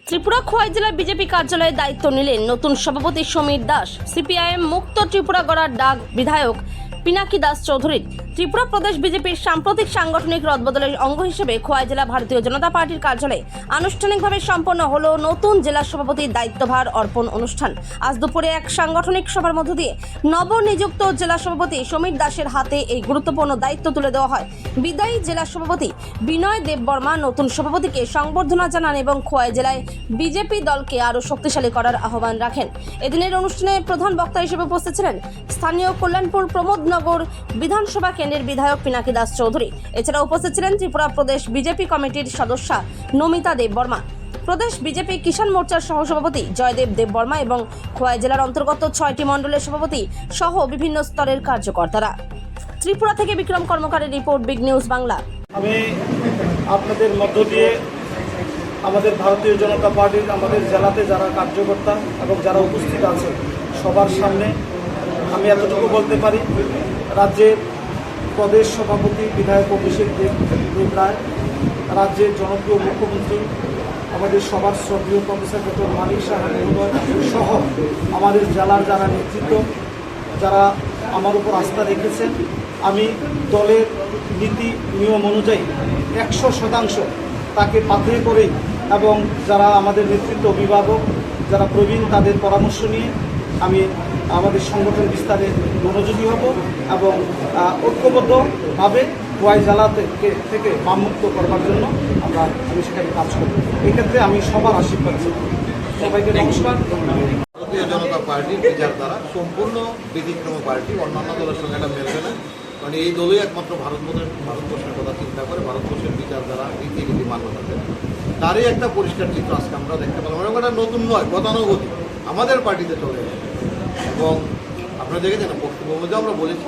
ত্রিপুরা খোয়াই জেলার বিজেপি কার্যালয়ে দায়িত্ব নিলেন নতুন সভাপতি সমীর দাস। সিপিআইএম মুক্ত ত্রিপুরা গড়ার ডাক বিধায়ক পিনাকি দাস চৌধুরীর। ত্রিপুরা প্রদেশ বিজেপির সাম্প্রতিক সাংগঠনিক রদবদলের অঙ্গ হিসেবে খোয়াই জেলা ভারতীয় জনতা পার্টির কার্যালয়ে আনুষ্ঠানিকভাবে সম্পন্ন হলো নতুন জেলা সভাপতির দায়িত্বভার অর্পণ অনুষ্ঠান। আজ দুপুরে এক সাংগঠনিক সভার মধ্য দিয়ে নবনিযুক্ত জেলা সভাপতি সমীর দাসের হাতে এই গুরুত্বপূর্ণ দায়িত্ব তুলে দেওয়া হয়। বিদায়ী জেলা সভাপতি বিনয় দেববর্মা নতুন সভাপতিকে সংবর্ধনা জানান এবং খোয়াই জেলায় বিজেপি দলকে আরও শক্তিশালী করার আহ্বান রাখেন। এদিনের অনুষ্ঠানে প্রধান বক্তা হিসেবে উপস্থিত ছিলেন স্থানীয় কল্যাণপুর প্রমোদনগর বিধানসভা কেন্দ্রের বিধায়ক পিনাকি দাস চৌধুরী। এছাড়া উপস্থিত ছিলেন ত্রিপুরা প্রদেশ বিজেপি কমিটির সদস্যা নমিতা দেববর্মা, প্রদেশ বিজেপি কিষাণ মোর্চার সহসভাপতি জয়দেব দেববর্মা এবং খোয়াই জেলার অন্তর্গত 6টি মণ্ডলের সভাপতি সহ বিভিন্ন স্তরের কার্যকর্তারা। ত্রিপুরা থেকে বিক্রম কর্মকারের রিপোর্ট, বিগ নিউজ বাংলা। আমি আপনাদের মধ্য দিয়ে আমাদের ভারতীয় জনতা পার্টির আমাদের জেলাতে যারা কার্যকর্তা এবং যারা উপস্থিত আছে সবার সামনে আমি এতটুকু বলতে পারি, রাজ্যের প্রদেশ সভাপতি বিধায়ক অভিষেক দেব রায়, রাজ্যের জনপ্রিয় মুখ্যমন্ত্রী আমাদের সবার শ্রদ্ধেয় প্রফেসর ডক্টর মানিক সাহা সহ আমাদের জেলার যারা নেতৃত্ব, যারা আমার উপর আস্থা রেখেছেন, আমি দলের নীতি নিয়ম অনুযায়ী 100% তাকে পাথে করেই এবং যারা আমাদের নেতৃত্ব অভিভাবক যারা প্রবীণ তাদের পরামর্শ নিয়ে আমি আমাদের সংগঠন বিস্তারে মনোযোগী হব এবং ঐক্যবদ্ধভাবে খোয়াই জেলা থেকে বামমুক্ত করবার জন্য আমি সেখানে কাজ করব। এক্ষেত্রে আমি সবার আশীর্বাদ চাই। সবাইকে নমস্কার। ভারতীয় জনতা পার্টির বিচারধারা সম্পূর্ণ ব্যতিক্রম পার্টি, অন্যান্য দলের সঙ্গে এটা মেলবে না। কারণ এই দলই একমাত্র ভারতবর্ষের কথা চিন্তা করে, ভারতবর্ষের বিচারধারা রীতিনীতি মান্যতা দেয়। তারই একটা পরিষ্কার চিত্র আজকে আমরা দেখতে পেলাম। এবং এটা নতুন নয়, গতানুগতিক আমাদের পার্টিতে চলে গেছে। এবং আপনারা দেখেছেন বক্তব্যের মধ্যে আমরা বলেছি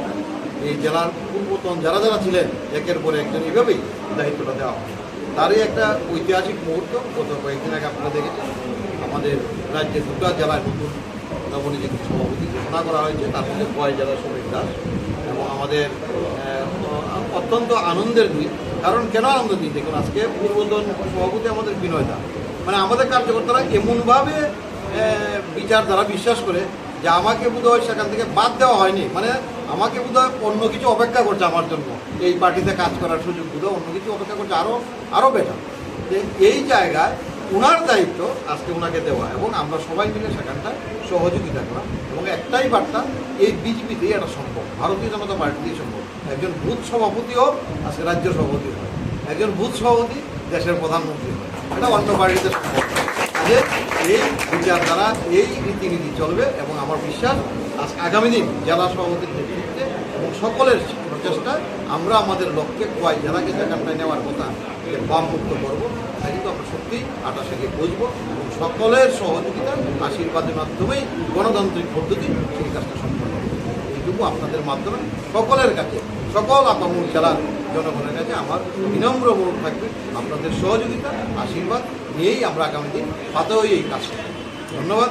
এই জেলার পূর্বতন যারা যারা ছিলেন একের পর একজন এইভাবেই দায়িত্বটা দেওয়া হয়। তারই একটা ঐতিহাসিক মুহূর্ত। গত কয়েকদিন আগে আপনারা দেখেছেন আমাদের রাজ্যের দুটা জেলায় নতুন নবনিযুক্ত সভাপতি ঘোষণা করা হয়েছে, তার মধ্যে খোয়াই জেলার সমীর দাস। এবং আমাদের অত্যন্ত আনন্দের দিন। কারণ কেন আনন্দের দিন দেখুন, আজকে পূর্বতন সভাপতি আমাদের বিনয় দা, মানে আমাদের কার্যকর্তারা এমনভাবে বিচারধারা বিশ্বাস করে যে আমাকে বোধহয় সেখান থেকে বাদ দেওয়া হয়নি, মানে আমাকে বোধহয় অন্য কিছু অপেক্ষা করছে আমার জন্য, এই পার্টিতে কাজ করার সুযোগ বোধহয় অন্য কিছু অপেক্ষা করছে আরও বেটার। যে এই জায়গায় ওনার দায়িত্ব আজকে ওনাকে দেওয়া এবং আমরা সবাই মিলে সেখানটা সহযোগিতা করা। এবং একটাই বার্তা, এই বিজেপিতেই এটা সম্ভব, ভারতীয় জনতা পার্টিতেই সম্ভব। একজন বুথ সভাপতি হোক আজকে রাজ্য সভাপতি হয়, একজন বুথ সভাপতি দেশের প্রধানমন্ত্রী হয়, এটা অন্য পার্টিতে সম্ভব। যে এই বিচারধারা এই রীতিনীতি চলবে এবং আমার বিশ্বাস আজ আগামী দিন জেলা সভাপতির নেতৃত্বে এবং সকলের প্রচেষ্টায় আমরা আমাদের লক্ষ্যে খোয়াই জেলাকে যেখানটায় নেওয়ার কথা বামমুক্ত করবো, তা কিন্তু আমরা সত্যি 28-এ বুঝবো এবং সকলের সহযোগিতা আশীর্বাদের মাধ্যমেই গণতান্ত্রিক পদ্ধতি সেই কাজটা সম্পন্ন হবে। এইটুকু আপনাদের মাধ্যমে সকলের কাছে, সকল আপামর জেলার জনগণের কাছে আমার বিনম্র অনুরোধ থাকবে, আপনাদের সহযোগিতা আশীর্বাদ নিয়েই আমরা আগামী দিন পাতে হয়ে এই কাজ করব। ধন্যবাদ।